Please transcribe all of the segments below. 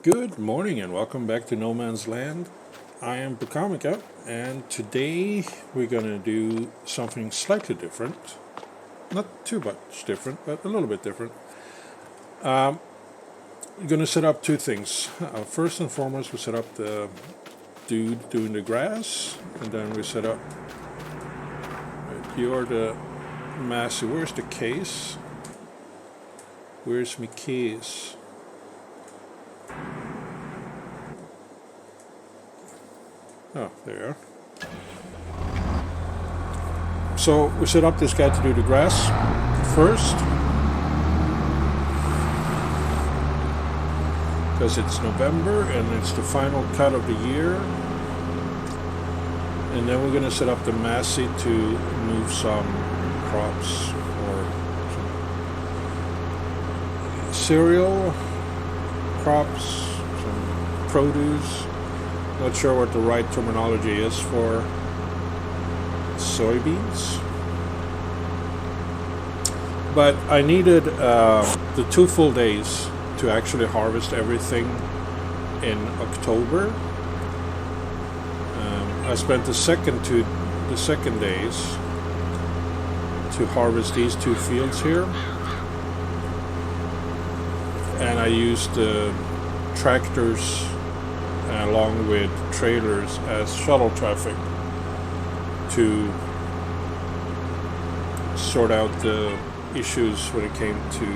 Good morning and welcome back to No Man's Land. I am Bukamika, and today we're going to do something slightly different. Not too much different, but a little bit different. We're going to set up two things. First and foremost, we set up the dude doing the grass, and then we set up... You're the Massey. Where's the case? Where's my case? Oh, there. So we set up this guy to do the grass first, because it's November and it's the final cut of the year. And then we're going to set up the Massey to move some crops or some cereal crops, some produce. Not sure what the right terminology is for soybeans, but I needed the 2 full days to actually harvest everything in October. I spent the second days to harvest these 2 fields here, and I used tractors along with trailers as shuttle traffic to sort out the issues when it came to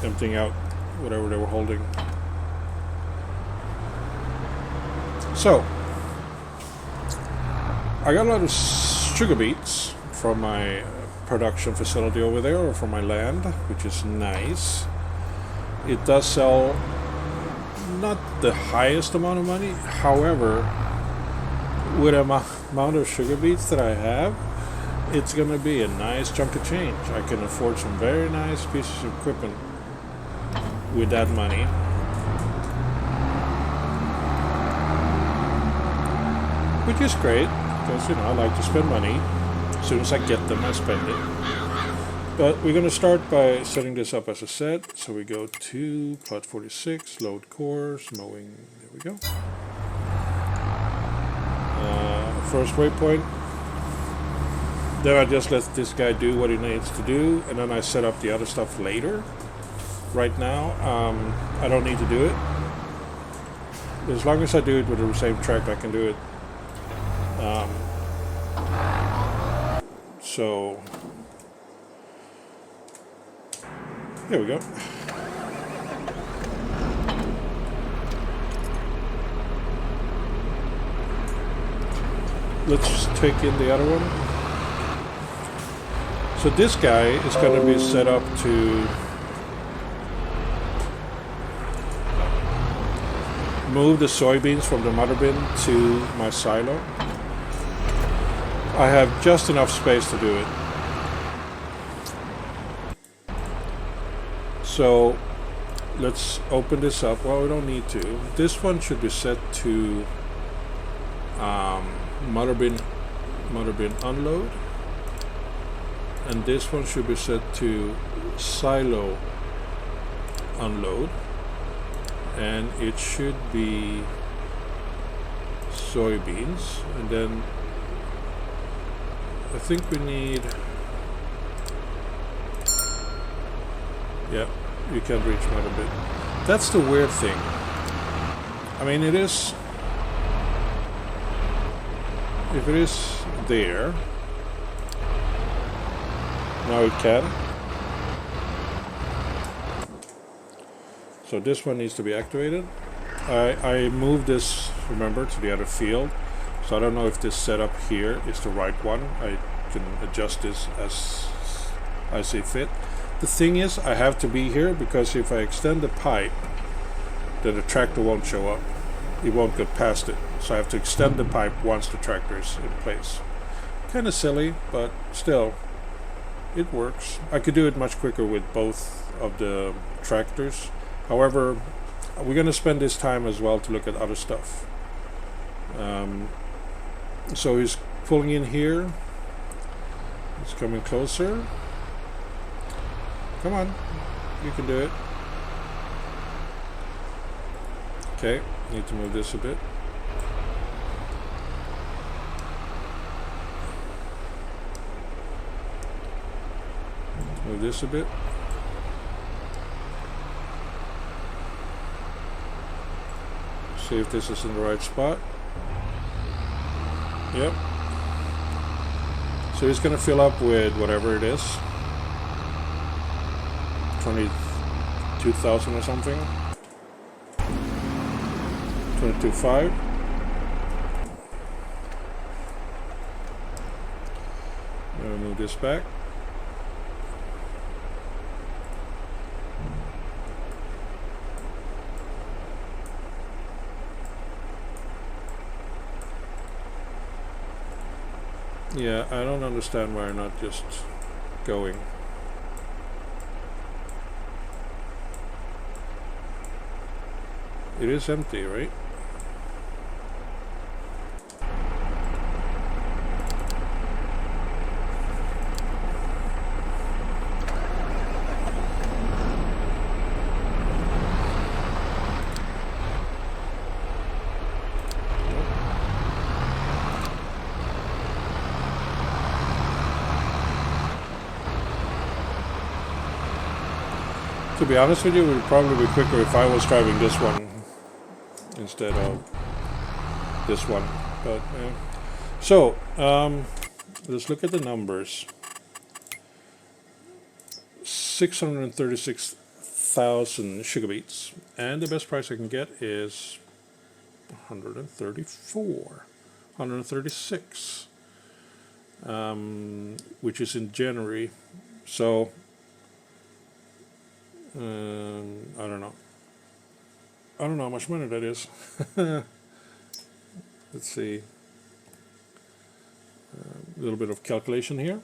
emptying out whatever they were holding. So I got a lot of sugar beets from my production facility over there, or from my land, which is nice. It does sell not the highest amount of money, however, with the amount of sugar beets that I have, it's going to be a nice chunk of change. I can afford some very nice pieces of equipment with that money. Which is great, because I like to spend money. As soon as I get them, I spend it. But we're going to start by setting this up as a set. So we go to plot 46, load cores, mowing. There we go. First waypoint. Then I just let this guy do what he needs to do, and then I set up the other stuff later. Right now, I don't need to do it. As long as I do it with the same track, I can do it. So here we go. Let's take in the other one. So this guy is going to be set up to move the soybeans from the Motherbin to my silo. I have just enough space to do it. So let's open this up. Well, we don't need to. This one should be set to Motherbin unload, and this one should be set to silo unload, and it should be soybeans, and then I think we need... Yeah, you can reach Motherbin. That's the weird thing. I mean, it is... If it is there... Now it can. So this one needs to be activated. I moved this, remember, to the other field. So I don't know if this setup here is the right one. I can adjust this as I see fit. The thing is, I have to be here, because if I extend the pipe, then the tractor won't show up. It won't get past it. So I have to extend the pipe once the tractor is in place. Kind of silly, but still, it works. I could do it much quicker with both of the tractors. However, we're going to spend this time as well to look at other stuff. So he's pulling in here. It's coming closer. Come on, you can do it. Okay, need to move this a bit. Move this a bit. See if this is in the right spot. Yep. So he's going to fill up with whatever it is. 22,000 or something. 22.5. I'm going to move this back. Yeah, I don't understand why you're not just going. It is empty, right? To be honest with you, it would probably be quicker if I was driving this one instead of this one. But yeah. So let's look at the numbers. 636,000 sugar beets, and the best price I can get is 136, which is in January. So I don't know. I don't know how much money that is. Let's see. A little bit of calculation here.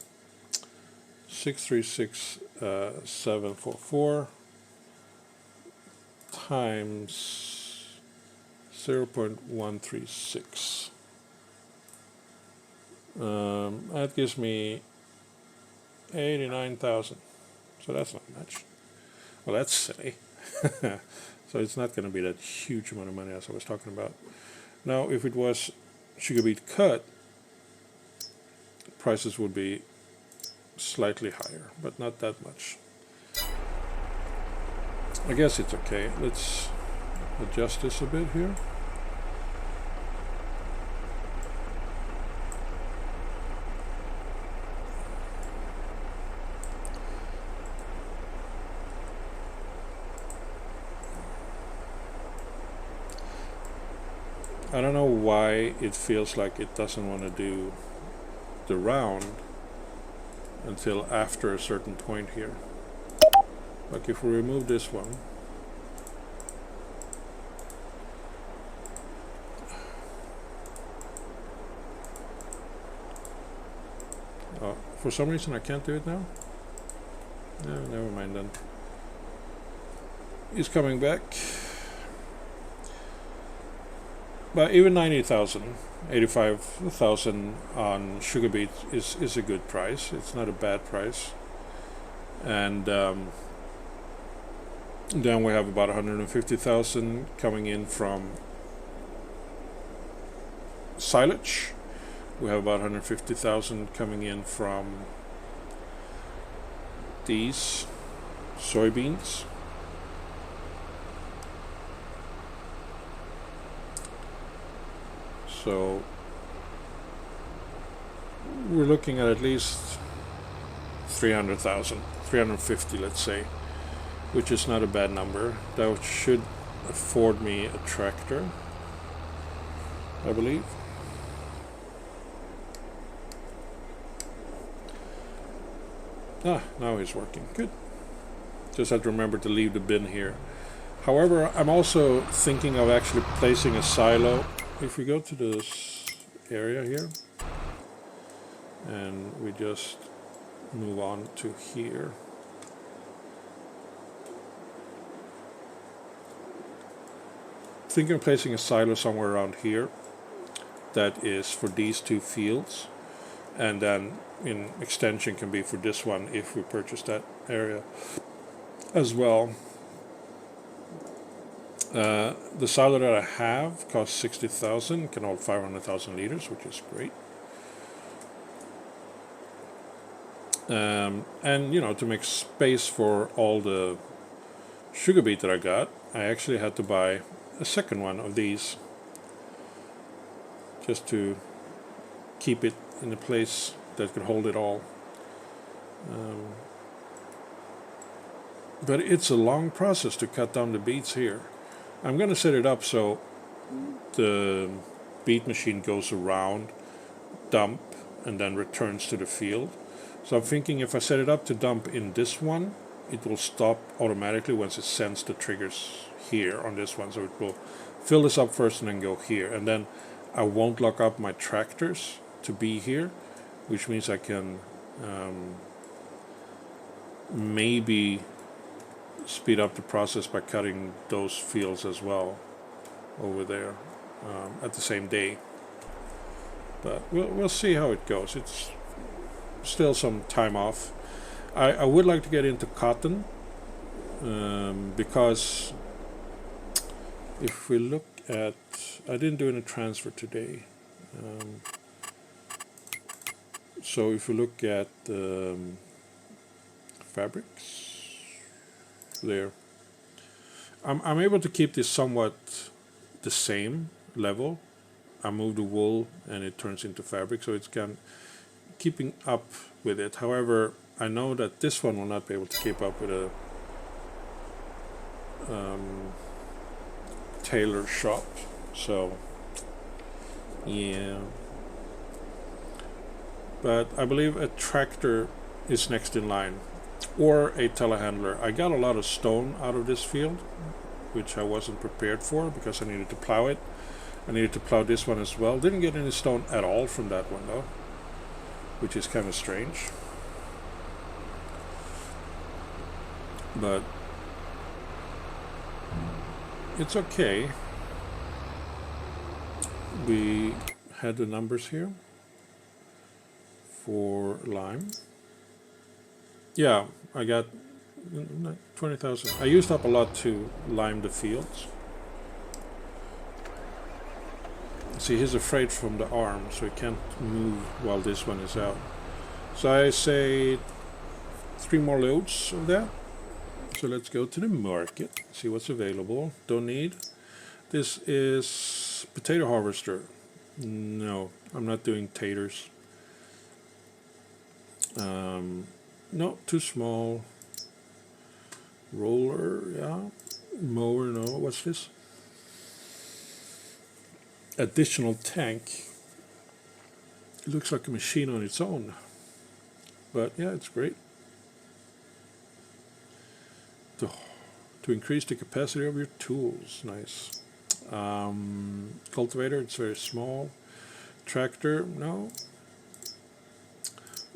636,744 times 0.136. That gives me 89,000. So that's not much. Well, that's silly. So it's not going to be that huge amount of money as I was talking about. Now, if it was sugar beet cut, prices would be slightly higher, but not that much. I guess it's okay. Let's adjust this a bit here. I don't know why it feels like it doesn't want to do the round until after a certain point here. Like if we remove this one, for some reason I can't do it now. No, never mind then. He's coming back. But even 90,000, 85,000 on sugar beet is a good price. It's not a bad price. And then we have about 150,000 coming in from silage. We have about 150,000 coming in from these soybeans. So we're looking at least 300,000, 350, let's say, which is not a bad number. That should afford me a tractor, I believe. Now he's working. Good. Just have to remember to leave the bin here. However, I'm also thinking of actually placing a silo. If we go to this area here and we just move on to here, thinking of placing a silo somewhere around here that is for these two fields, and then in extension can be for this one if we purchase that area. as well. The silo that I have costs 60,000, can hold 500,000 liters, which is great. And to make space for all the sugar beet that I got, I actually had to buy a second one of these just to keep it in a place that could hold it all. But it's a long process to cut down the beets here. I'm going to set it up so the beet machine goes around, dump, and then returns to the field. So I'm thinking if I set it up to dump in this one, it will stop automatically once it sends the triggers here on this one. So it will fill this up first and then go here. And then I won't lock up my tractors to be here, which means I can maybe speed up the process by cutting those fields as well over there at the same day. But we'll see how it goes. It's still some time off. I would like to get into cotton because if we look at, I didn't do any transfer today. So if we look at fabrics, there, I'm able to keep this somewhat the same level. I move the wool and it turns into fabric, so it's keeping up with it. However, I know that this one will not be able to keep up with a tailor shop. So yeah, but I believe a tractor is next in line, or a telehandler. I got a lot of stone out of this field, which I wasn't prepared for because I needed to plow it. I needed to plow this one as well. Didn't get any stone at all from that one though, which is kind of strange. But it's okay. We had the numbers here for lime. Yeah, I got 20,000. I used up a lot to lime the fields. See, he's afraid from the arm, so he can't move while this one is out. So I say 3 more loads of that. So let's go to the market, see what's available. Don't need. This is potato harvester. No, I'm not doing taters. No, too small. Roller, yeah. Mower, no. What's this? Additional tank. It looks like a machine on its own. But yeah, it's great. To increase the capacity of your tools. Nice. Cultivator, it's very small. Tractor, no.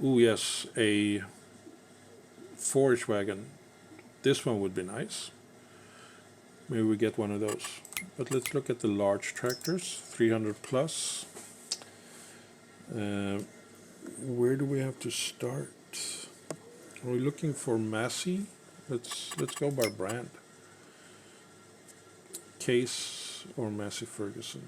Ooh, yes, a forage wagon. This one would be nice. Maybe we get one of those. But let's look at the large tractors, 300 plus. Where do we have to start? Are we looking for Massey? Let's go by brand. Case or Massey Ferguson.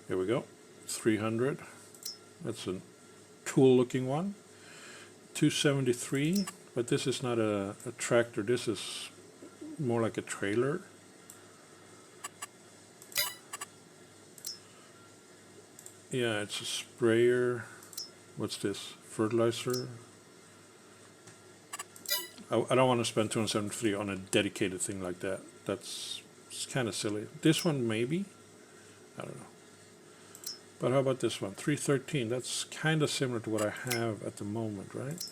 Here we go, 300. That's a tool-looking one. 273, but this is not a tractor. This is more like a trailer. Yeah, it's a sprayer. What's this? Fertilizer. I don't want to spend 273 on a dedicated thing like that. It's kind of silly. This one maybe. I don't know. But how about this one? 313. That's kind of similar to what I have at the moment, right?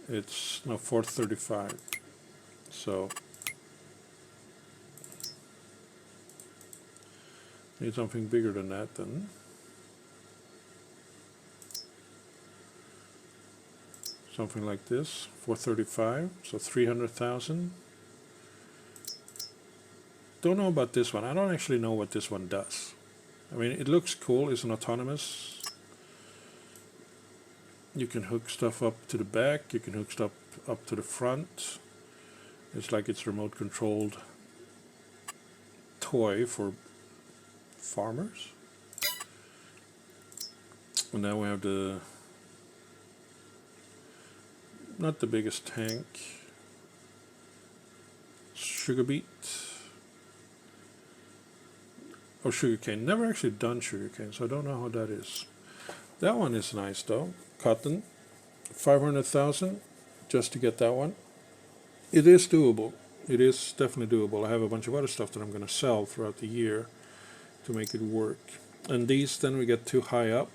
It's no 435. So need something bigger than that then. Something like this, 435, so 300,000. don't know about this one. I don't actually know what this one does. I mean, it looks cool. It's an autonomous. You can hook stuff up to the back. You can hook stuff up to the front. It's like it's remote controlled toy for farmers. And now we have the, not the biggest tank, sugar beet. Oh, sugarcane. Never actually done sugarcane, so I don't know how that is. That one is nice though. Cotton, 500,000 just to get that one. It is doable. It is definitely doable. I have a bunch of other stuff that I'm going to sell throughout the year to make it work. And these, then we get too high up,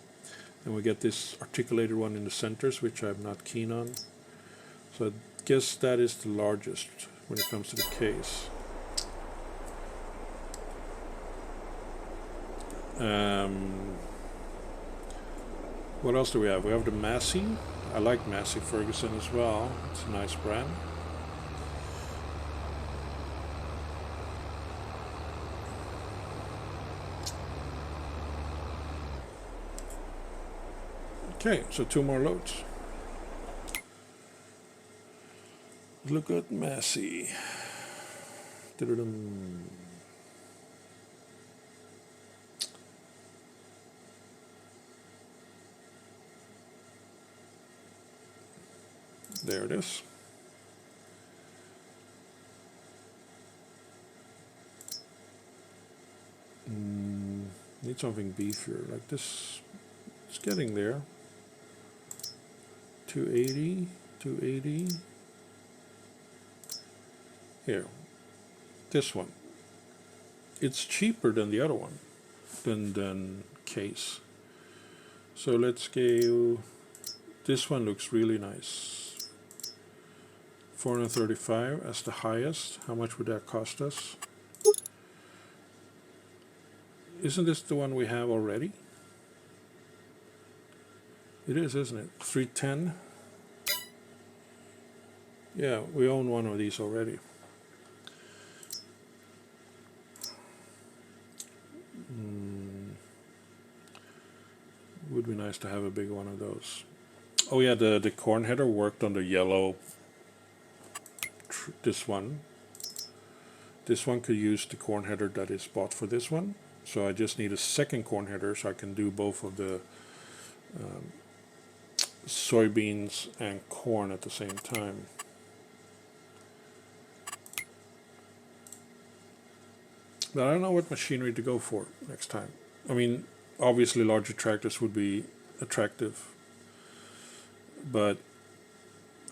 and we get this articulated one in the centers, which I'm not keen on. So I guess that is the largest when it comes to the case. What else do we have? We have the Massey. I like Massey Ferguson as well. It's a nice brand. Okay, so 2 more loads. Look at Massey. There it is. Need something beefier like this. It's getting there. 280, 280. Here, this one. It's cheaper than the other one, than case. So let's go. This one looks really nice. 435 as the highest. How much would that cost us? Isn't this the one we have already? It is, isn't it? 310. Yeah, we own one of these already. Would be nice to have a big one of those. Oh yeah, the corn header worked on the yellow. This one could use the corn header that is bought for this one. So I just need a second corn header so I can do both of the soybeans and corn at the same time. But I don't know what machinery to go for next time. I mean, obviously larger tractors would be attractive, but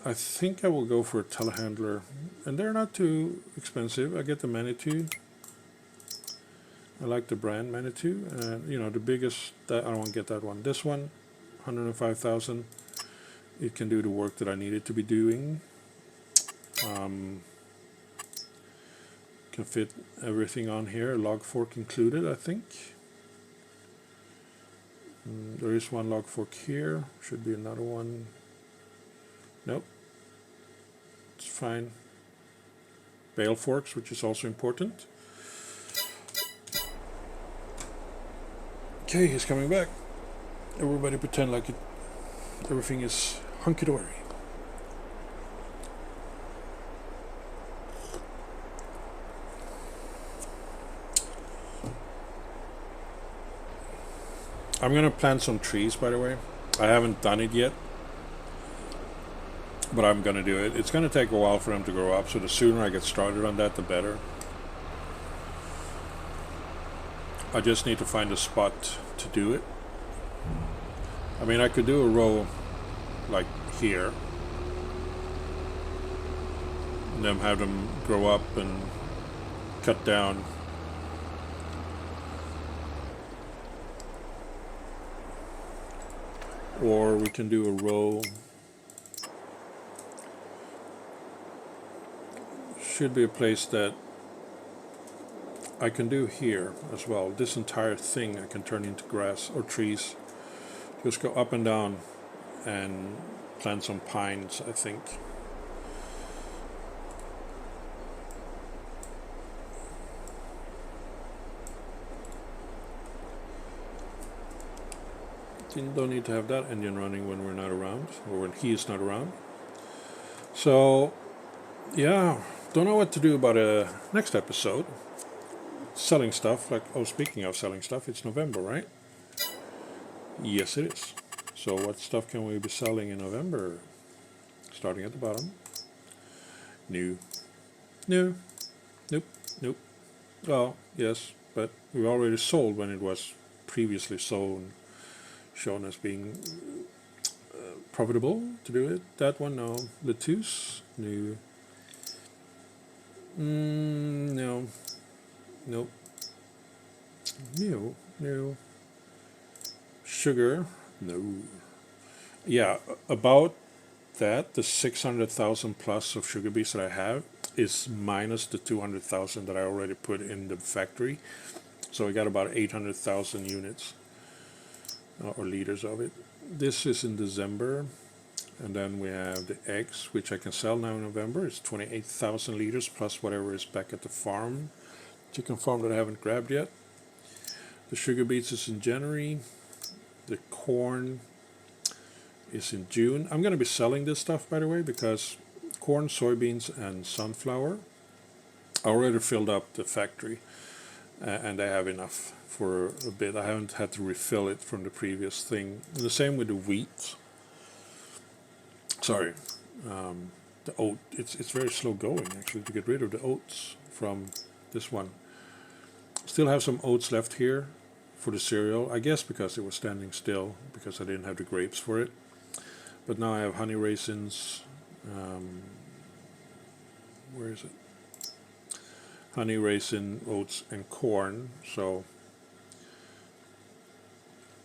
I think I will go for a telehandler, and they're not too expensive. I get the Manitou. I like the brand Manitou, and you know, the biggest, that I don't want to get that one. This one, 105,000. It can do the work that I need it to be doing. Can fit everything on here, log fork included, I think. There is one log fork here. Should be another one. Nope. It's fine. Bale forks, which is also important. Okay, he's coming back. Everybody pretend like everything is hunky-dory. I'm gonna plant some trees, by the way. I haven't done it yet, but I'm gonna do it. It's gonna take a while for them to grow up, so the sooner I get started on that, the better. I just need to find a spot to do it. I mean, I could do a row like here, and then have them grow up and cut down. Or we can do a row. Should be a place that I can do here as well. This entire thing I can turn into grass or trees. Just go up and down and plant some pines, I think. don't need to have that engine running when we're not around, or when he is not around. So, yeah, don't know what to do about a next episode. Selling stuff, like, oh, speaking of selling stuff, it's November, right? Yes, it is. So what stuff can we be selling in November? Starting at the bottom. New. Nope. Nope. Well, yes, but we already sold when it was previously shown as being profitable to do it. That one, no. Lettuce, new. No. Nope. New. Sugar, no. Yeah, about that, the 600,000 plus of sugar beets that I have is minus the 200,000 that I already put in the factory. So I got about 800,000 units or liters of it. This is in December. And then we have the eggs, which I can sell now in November. It's 28,000 liters plus whatever is back at the farm, chicken farm that I haven't grabbed yet. The sugar beets is in January. The corn is in June. I'm going to be selling this stuff, by the way, because corn, soybeans, and sunflower I already filled up the factory, and I have enough for a bit. I haven't had to refill it from the previous thing. And the same with the wheat. Sorry, the oat. It's very slow going actually to get rid of the oats from this one. Still have some oats left here for the cereal, I guess because it was standing still because I didn't have the grapes for it. But now I have honey raisins. Where is it? Honey raisin, oats, and corn. So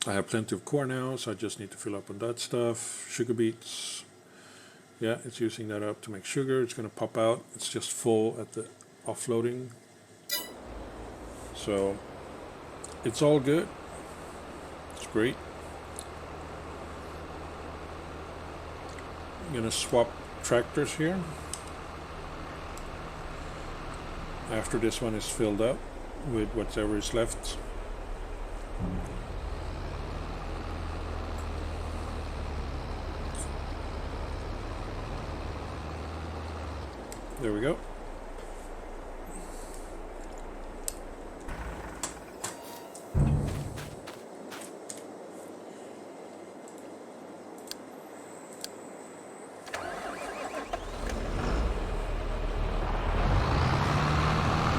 I have plenty of corn now, so I just need to fill up on that stuff. Sugar beets. Yeah, it's using that up to make sugar. It's going to pop out. It's just full at the offloading. So it's all good. It's great. I'm going to swap tractors here. After this one is filled up with whatever is left. There we go.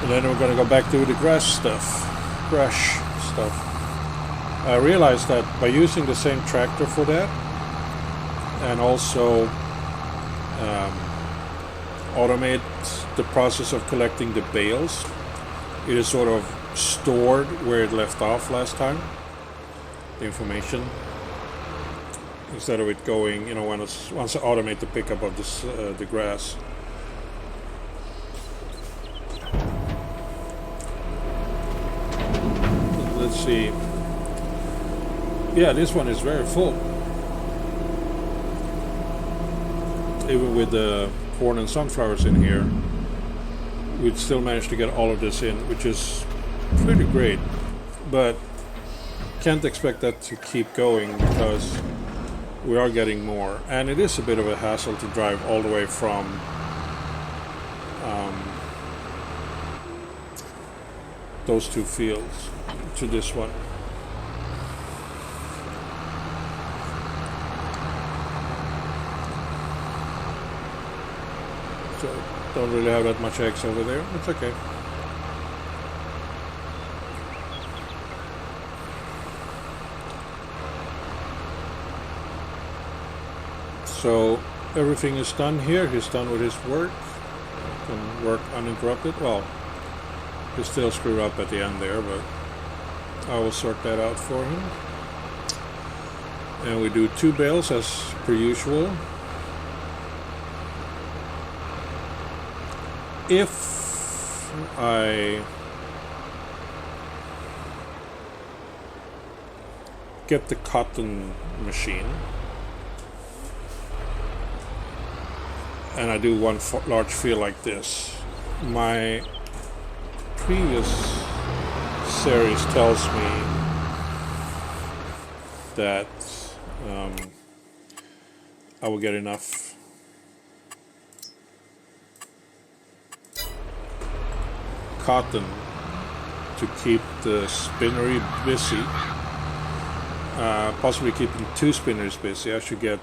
And then we're going to go back to the grass stuff. I realized that by using the same tractor for that, and also automate the process of collecting the bales, it is sort of stored where it left off last time, the information, instead of it going, once I automate the pickup of this, the grass. Let's see. Yeah, this one is very full. Even with the corn and sunflowers in here, we'd still manage to get all of this in, which is pretty great. But can't expect that to keep going because we are getting more. And it is a bit of a hassle to drive all the way from those two fields to this one. So don't really have that much eggs over there. It's okay. So everything is done here. He's done with his work. Can work uninterrupted. Well, he still screw up at the end there, but I will sort that out for him. And we do 2 bales as per usual. If I get the cotton machine and I do one large field like this, my previous series tells me that I will get enough cotton to keep the spinnery busy. Possibly keeping 2 spinners busy. I should get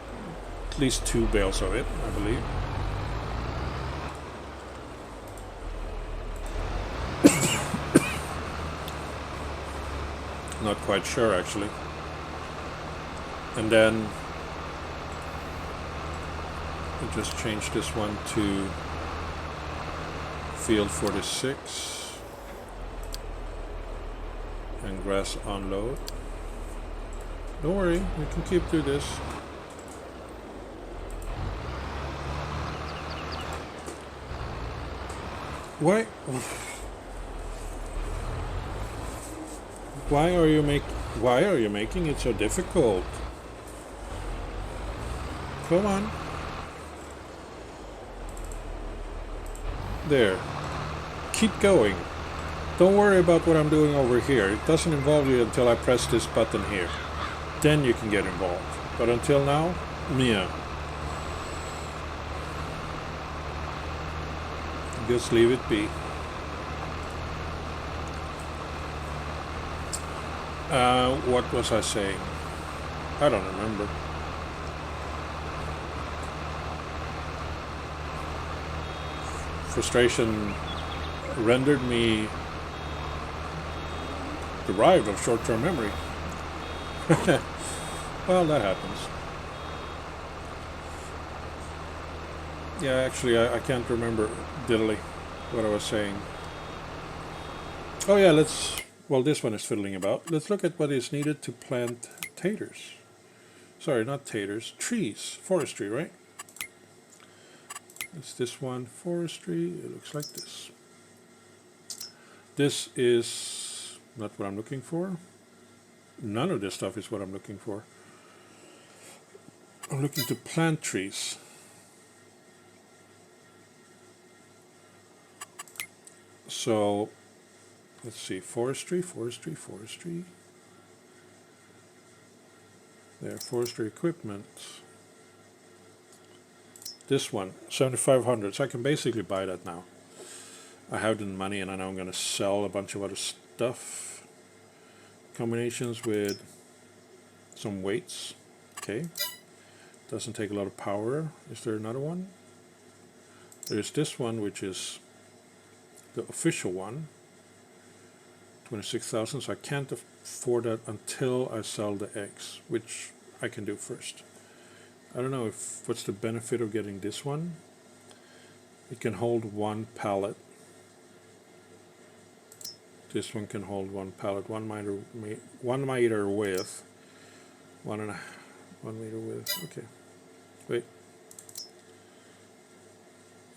at least 2 bales of it, I believe. Not quite sure actually. And then I just change this one to field 46 and grass unload. Don't worry, we can keep through this. Why are you making it so difficult? Come on. There. Keep going. Don't worry about what I'm doing over here. It doesn't involve you until I press this button here. Then you can get involved. But until now, yeah. Just leave it be. What was I saying? I don't remember. Frustration rendered me deprived of short-term memory. Well, that happens. Yeah, actually, I can't remember diddly what I was saying. Oh yeah, well, this one is fiddling about. Let's look at what is needed to plant taters. Sorry, not taters, trees. Forestry, right? It's this one, forestry. It looks like this. This is not what I'm looking for. None of this stuff is what I'm looking for. I'm looking to plant trees. So, let's see, forestry. There, forestry equipment. This one, 7,500, so I can basically buy that now. I have the money and I know I'm going to sell a bunch of other stuff. Combinations with some weights. Okay. Doesn't take a lot of power. Is there another one? There's this one, which is the official one. 26,000, so I can't afford that until I sell the eggs, which I can do first. I don't know what's the benefit of getting this one. It can hold 1 pallet. This one can hold 1 pallet, 1 meter width, 1 meter width. Okay, wait.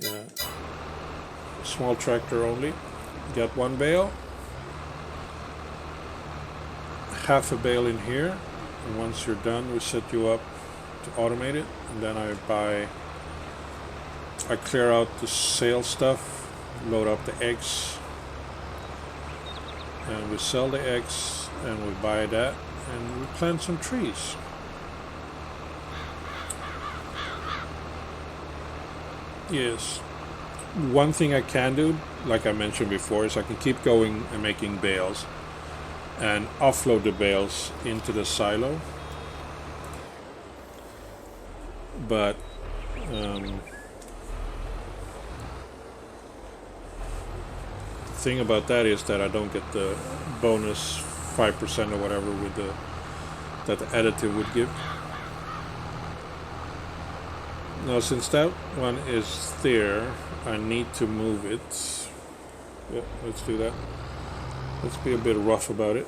Yeah, small tractor only. Got 1 bale. Half a bale in here, and once you're done, we set you up to automate it, and then I clear out the sale stuff, load up the eggs, and we sell the eggs, and we buy that, and we plant some trees. Yes, one thing I can do, like I mentioned before, is I can keep going and making bales and offload the bales into the silo. But the thing about that is that I don't get the bonus 5% or whatever with that the additive would give. Now, since that one is there, I need to move it. Yeah, let's do that. Let's be a bit rough about it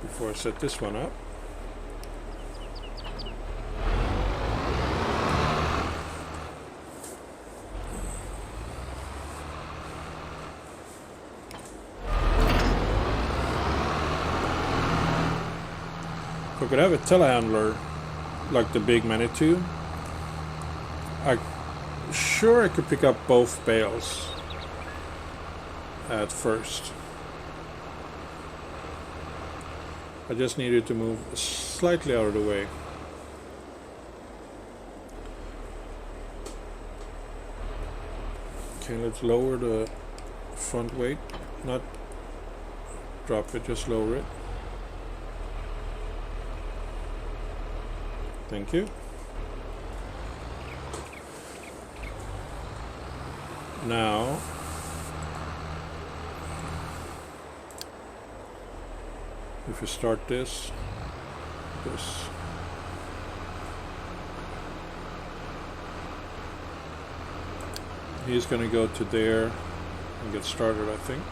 before I set this one up. If I could have a telehandler like the big Manitou, I could pick up both bales at first. I just needed to move slightly out of the way. Okay, let's lower the front weight. Not drop it, just lower it. Thank you. Now, if you start this, he's going to go to there and get started, I think.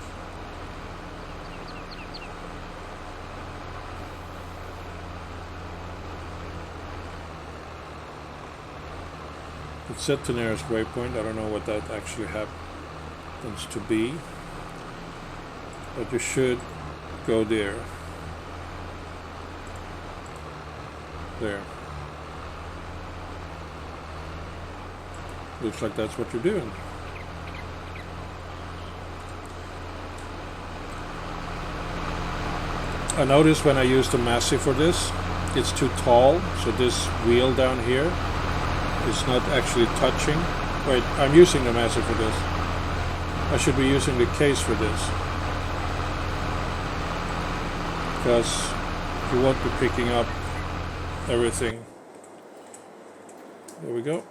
It's set to nearest waypoint. I don't know what that actually happens to be, but you should go there. There. Looks like that's what you're doing. I noticed when I use the Massey for this, it's too tall, so this wheel down here is not actually touching. Wait, I'm using the Massey for this. I should be using the case for this, because you won't be picking up everything. There we go.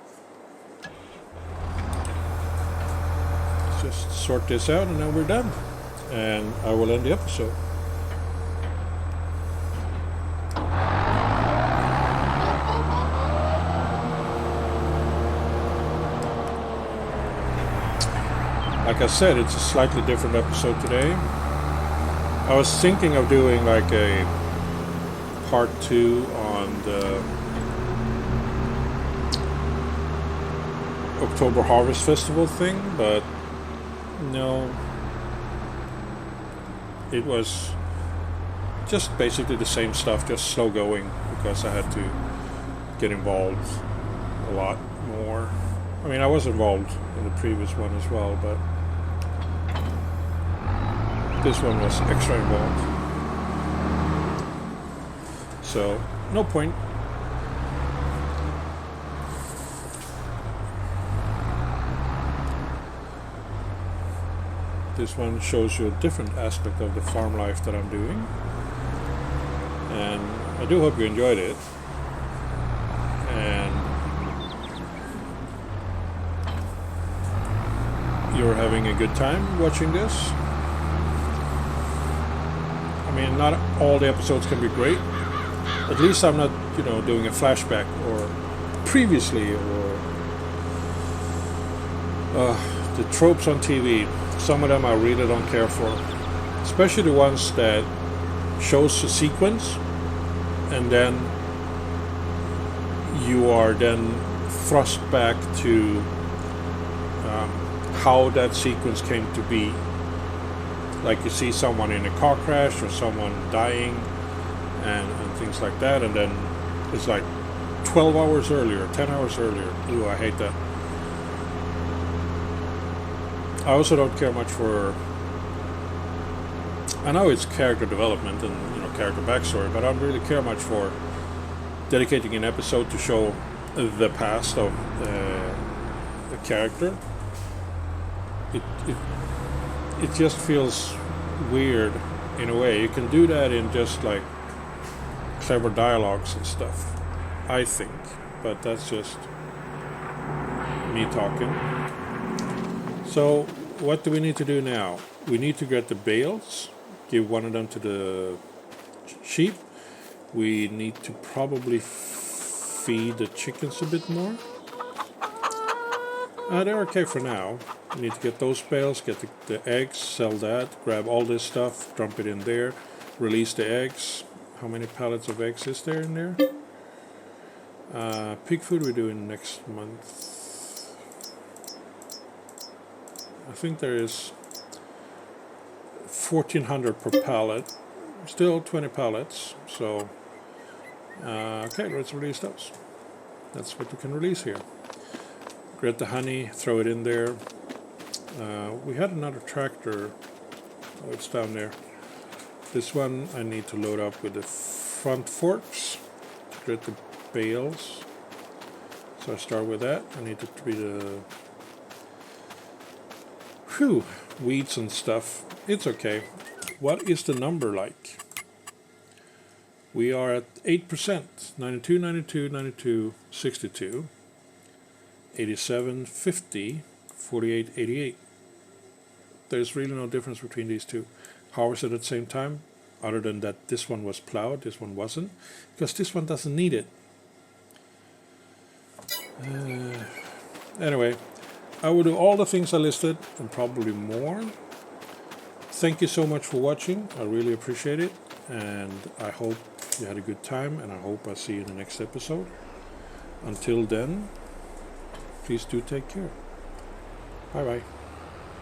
Let's just sort this out and then we're done. And I will end the episode. Like I said, it's a slightly different episode today. I was thinking of doing like a part 2 on the October Harvest Festival thing, but no, it was just basically the same stuff, just slow going, because I had to get involved a lot more. I mean, I was involved in the previous one as well, but this one was extra involved. So, no point. This one shows you a different aspect of the farm life that I'm doing. And I do hope you enjoyed it. And you're having a good time watching this. I mean, not all the episodes can be great. At least I'm not, doing a flashback or previously or the tropes on TV. Some of them I really don't care for, especially the ones that shows a sequence and then you are then thrust back to how that sequence came to be. Like you see someone in a car crash or someone dying and things like that, and then it's like 12 hours earlier, 10 hours earlier. Ooh, I hate that. I also don't care much for, I know it's character development and character backstory, but I don't really care much for dedicating an episode to show the past of a character. It just feels weird in a way. You can do that in just like clever dialogues and stuff, I think, but that's just me talking. So what do we need to do now? We need to get the bales, give one of them to the sheep. We need to probably feed the chickens a bit more. They're okay for now. We need to get those bales, get the eggs, sell that, grab all this stuff, dump it in there, release the eggs. How many pallets of eggs is there in there? Pig food we're doing next month. I think there is 1,400 per pallet. Still 20 pallets. So, okay, let's release those. That's what we can release here. Get the honey, throw it in there. We had another tractor. Oh, it's down there. This one I need to load up with the front forks to create the bales. So I start with that. I need to treat weeds and stuff. It's okay. What is the number like? We are at 8%. 92, 92, 92, 62. 87, 50, 48, 88. There's really no difference between these two. Harvested at the same time, other than that this one was plowed, this one wasn't, because this one doesn't need it. Anyway, I will do all the things I listed and probably more. Thank you so much for watching. I really appreciate it, and I hope you had a good time, and I hope I see you in the next episode. Until then, please do take care. Bye bye.